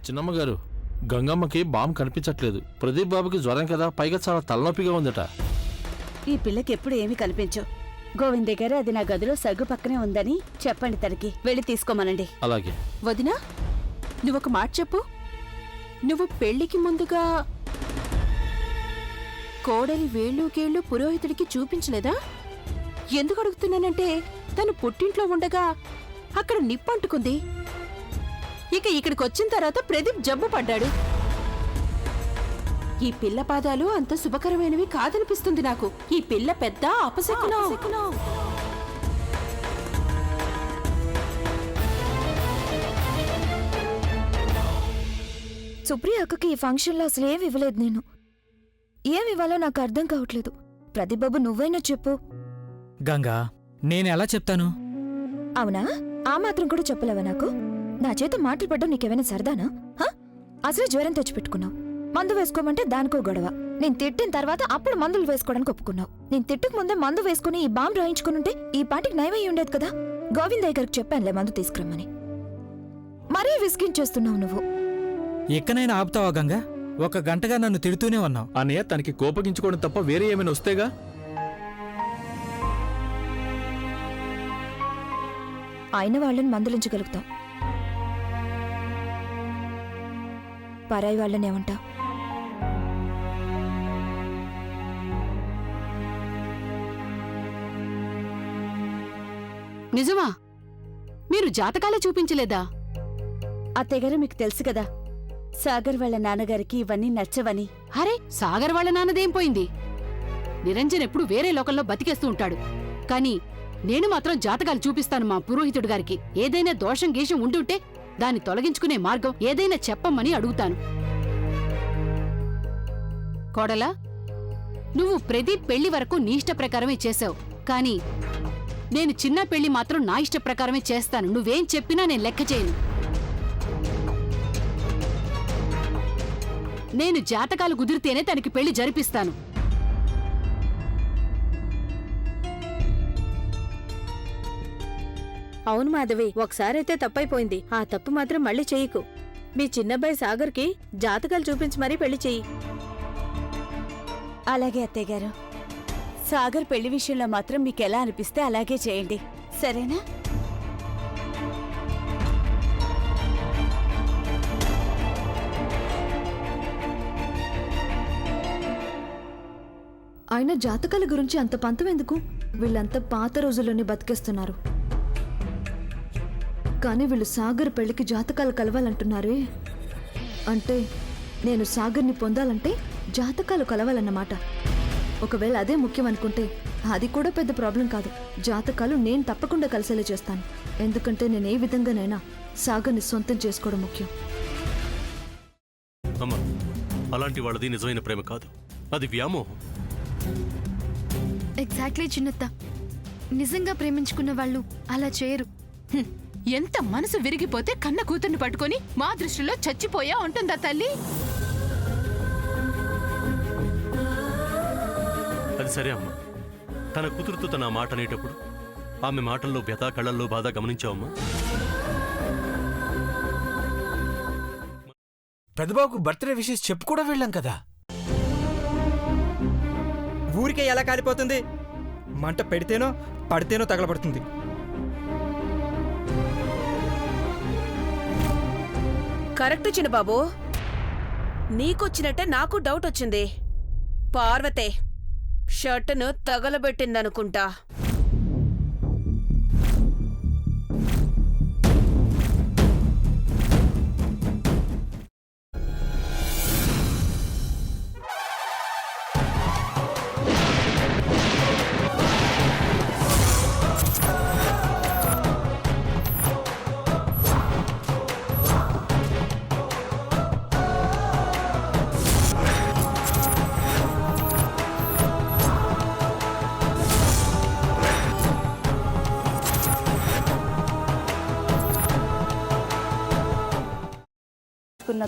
చిన్నమ్మగారు, గంగమ్మకి bomb కనిపించట్లేదు. ప్రదీప్ బాబుకి జ్వరం కదా, పైగా చాలా తలనొప్పిగా ఉందట. ఈ పిల్లకి ఎప్పుడు ఏమీ కనిపించు. గోవింద్ గారు అది నా గదిలో సగ్గు పక్కనే ఉందని చెప్పండి, తనకి వెళ్ళి తీసుకోమనండి. అలాగే. వదినా, నువ్వొక మాట చెప్పు. నువ్వు పెళ్లికి ముందుగా కోడలి వేళ్ళు గేళ్ళు పురోహితుడికి చూపించలేదా? ఎందుకు అడుగుతున్నానంటే తను పుట్టింట్లో ఉండగా అక్కడ నిప్పంటుకుంది. ఇక ఇక్కడికి వచ్చిన తర్వాత ప్రదీప్ జబ్బు పడ్డాడు. ఈ పిల్ల పాదాలు అంత శుభకరమైనవి కాదనిపిస్తుంది నాకు. ఈ పిల్ల పెద్ద అపశకునం. సుప్రియ అక్కకి ఈ ఫంక్షన్లో అసలు ఏమి ఇవ్వలేదు నేను. ఏమి ఇవ్వాలో నాకు అర్థం కావట్లేదు. ప్రతిబాబు నువ్వైనా చెప్పు. గంగా, నేనెలా చెప్తాను? అవునా? ఆ మాత్రం కూడా చెప్పలేవా నాకు? నా చేత మాటలు పడ్డం నీకేమైనా సరదానా? అసలే జ్వరం తెచ్చిపెట్టుకున్నావు. మందు వేసుకోమంటే దానికో గొడవ. నేను తిట్టిన తర్వాత అప్పుడు మందులు వేసుకోవడానికి ఒప్పుకున్నావు. నేను తిట్టుకు ముందే మందు వేసుకుని ఈ బాంబు రాయించుకునుంటే ఈ పాటికి నయమై ఉండేది కదా. గోవిందయ్య గారికి చెప్పానులే మందు తీసుకురమ్మని. మరీ విసిగించేస్తున్నావు నువ్వు. ఎక్కనైనా ఆపుతావా గంగా? 1 గంటగా నన్ను తిడుతూనే ఉన్నావు. అన్నయ్య, తనకి కోపగించుకోవడం తప్ప వేరే ఏమైనా వస్తేగా. అయిన వాళ్ళని మందులించగలుగుతాం, పరాయి వాళ్ళని ఏమంటావు? నిజమా? మీరు జాతకాలే చూపించలేదా? అత్తయ్యగారు, మీకు తెలుసు కదా సాగర్ వాళ్ళ నాన్నగారికి ఇవన్నీ నచ్చవని. అరే, సాగర్ వాళ్ళ నాన్నదేం పోయింది? నిరంజన్ ఎప్పుడు వేరే లోకంలో బతికేస్తూ ఉంటాడు. కానీ నేను మాత్రం జాతకాలు చూపిస్తాను మా పురోహితుడు గారికి. ఏదైనా దోషం గీషం ఉంటుంటే దాన్ని తొలగించుకునే మార్గం ఏదైనా చెప్పమ్మని అడుగుతాను. కోడలా, నువ్వు ప్రదీప్ పెళ్లి వరకు నీ ఇష్ట ప్రకారమే చేశావు. కానీ నేను చిన్న పెళ్లి మాత్రం నా ఇష్ట ప్రకారమే చేస్తాను. నువ్వేం చెప్పినా నేను లెక్క చేయను. నేను జాతకాలు కుదిరితేనే తనకి పెళ్లి జరిపిస్తాను. అవును మాధవి, ఒకసారైతే తప్పైపోయింది. ఆ తప్పు మాత్రం మళ్ళీ చెయ్యకు. మీ చిన్నబ్బాయి సాగర్కి జాతకాలు చూపించి మరీ పెళ్లి చెయ్యి. అలాగే అత్తయ్యగారు. సాగర్ పెళ్లి విషయంలో మాత్రం మీకెలా అనిపిస్తే అలాగే చేయండి, సరేనా? ఆయన జాతకాల గురించి అంత పంతం ఎందుకు? వీళ్ళంతా పాత రోజుల్లోనే బతికేస్తున్నారు. కానీ వీళ్ళు సాగర్ పెళ్లికి జాతకాలు కలవాలంటున్నారే. అంటే నేను సాగర్ని పొందాలంటే జాతకాలు కలవాలన్నమాట. ఒకవేళ అదే ముఖ్యం అనుకుంటే అది కూడా పెద్ద ప్రాబ్లం కాదు. జాతకాలు నేను తప్పకుండా కలిసేలా చేస్తాను. ఎందుకంటే నేను ఏ విధంగానైనా సాగర్ని సొంతం చేసుకోవడం ముఖ్యం. అమ్మా, అలాంటి వాళ్ళది నిజమైన ప్రేమ కాదు, అది వ్యామోహం. ఎగ్జాక్ట్లీ చిన్నత్త. నిజంగా ప్రేమించుకున్న వాళ్ళు అలా చేయరు. ఎంత మనసు విరిగిపోతే కన్న కూతుర్ని పట్టుకొని మా దృష్టిలో చచ్చిపోయా ఉంటుందా తల్లి? అది సరే అమ్మా, తన కూతురుతో తన మాట అనేటప్పుడు ఆమె మాటల్లో వ్యథ, కళ్ళల్లో బాధ గమనించావమ్మా? పెద్దబాబుకు బర్త్డే విషెస్ చెప్పు కూడా వెళ్ళాం కదా. ఊరికే ఎలా కాలిపోతుంది? మంట పెడితేనో పడితేనో తగలబడుతుంది. కరెక్ట్ చిన్నబాబు, నీకొచ్చినట్టే నాకు డౌట్ వచ్చింది. పార్వతే షర్టును తగలబెట్టిందనుకుంటా.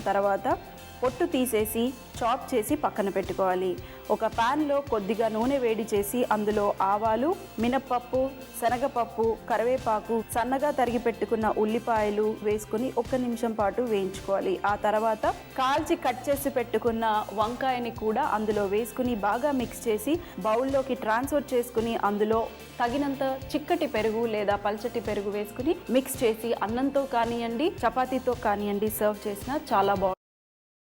తర్వాత పొట్టు తీసేసి చాప్ చేసి పక్కన పెట్టుకోవాలి. ఒక ప్యాన్లో కొద్దిగా నూనె వేడి చేసి అందులో ఆవాలు, మినప్పప్పు, శనగపప్పు, కరివేపాకు, సన్నగా తరిగి పెట్టుకున్న ఉల్లిపాయలు వేసుకుని 1 నిమిషం పాటు వేయించుకోవాలి. ఆ తర్వాత కాల్చి కట్ చేసి పెట్టుకున్న వంకాయని కూడా అందులో వేసుకుని బాగా మిక్స్ చేసి బౌల్లోకి ట్రాన్స్ఫర్ చేసుకుని అందులో తగినంత చిక్కటి పెరుగు లేదా పల్చటి పెరుగు వేసుకుని మిక్స్ చేసి అన్నంతో కానివ్వండి, చపాతీతో కానివ్వండి సర్వ్ చేసినా చాలా బాగుంటుంది.